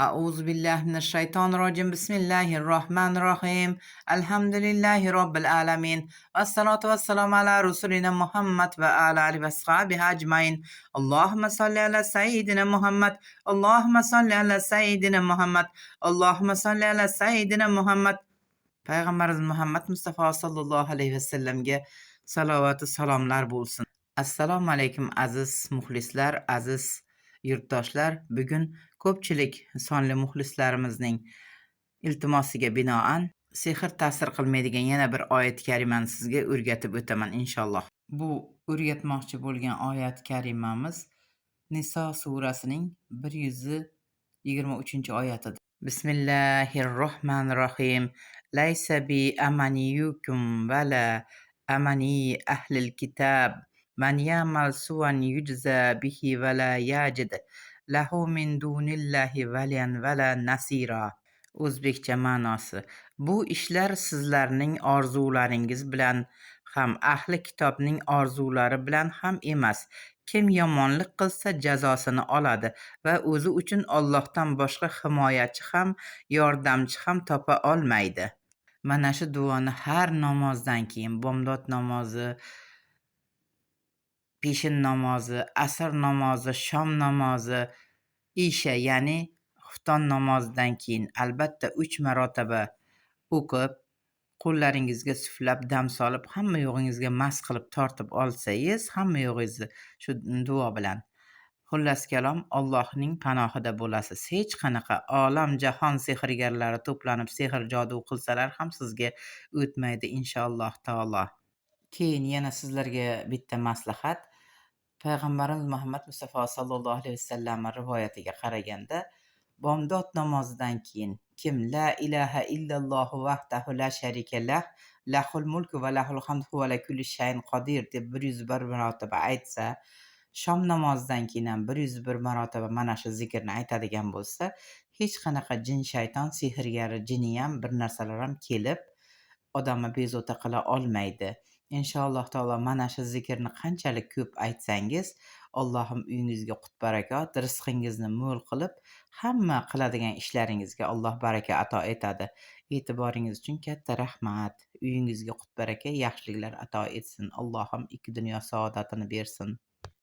أعوذ بالله من الشيطان الرجيم بسم الله الرحمن الرحيم الحمد لله رب العالمين والصلاة والسلام على رسولنا محمد وعلى آله وصحبه أجمعين اللهم صل على سيدنا محمد اللهم صل على سيدنا محمد اللهم صل على سيدنا محمد Payg'ambarimiz Muhammad Mustafa sallallohu alayhi vasallamga salovatu salomlar bo'lsin. Assalomu alaykum aziz muxlislar, aziz yurtdoshlar. Bugun ko'pchilik sonli muxlislarimizning iltimosiga binoan sehr ta'sir qilmaydigan yana bir oyat karimani sizga o'rgatib o'taman inshaalloh. Bu o'rgatmoqchi bo'lgan oyat karimamiz Niso surasining 123-oyatidir. Bismillahirrohmanirrohim. Laysa bi amaniyukum vala amani ahlil kitab. Man ya'mal su'an yujza bihi vala yajid lahu min dunillahi valiyan vala nasira. O'zbekcha ma'nosi: bu ishlar sizlarning orzularingiz bilan ham, ahli kitobning orzulari bilan ham emas. Kim yomonlik qilsa jazosini oladi va o'zi uchun Allohdan boshqa himoyachi ham, yordamchi ham topa olmaydi. Mana shu duoni har namozdan keyin, bomdod namozi, peshin namozi, asr namozi, shom namozi, isha ya'ni xufton namozidan keyin albatta 3 marotaba o'qib, qo'llaringizga suflab dam solib, hamma yo'g'ingizga mas qilib tortib olsangiz, hamma yo'g'ingizni shu duo bilan, xullas kalom, Allohning panohida bo'lasiz. Hech qanaqa olam jahon sehrgarlari to'planib sehr jodu qilsalar ham sizga o'tmaydi inshaalloh taolo. Keyin yana sizlarga bitta maslahat. Payg'ambarimiz Muhammad Mustafa sallallohu alayhi vasallam rivoyatiga qaraganda, bomdod namozidan keyin kim la ilaha illalloh vahdahu la sharika lah, lahul mulku va lahul hamdu va ala kulli shay'in qodir deb 101 marotaba aytsa, shom namozidan keyin ham 101 marotaba mana shu zikrni aytadigan bo'lsa, hech qanaqa jin, shayton, sehrgari, jini ham, bir narsalar ham kelib odamni bezovta qila olmaydi. Inshaalloh taolo mana shu zikrni qanchalik ko'p aytsangiz, Allohim uyingizga qut-barakot, rizqingizni mo'l qilib, hamma qiladigan ishlaringizga Alloh baraka ato etadi. E'tiboringiz uchun katta rahmat. Uyingizga qut-baraka, yaxshiliklar ato etsin. Allohim ikki dunyo saodatini bersin.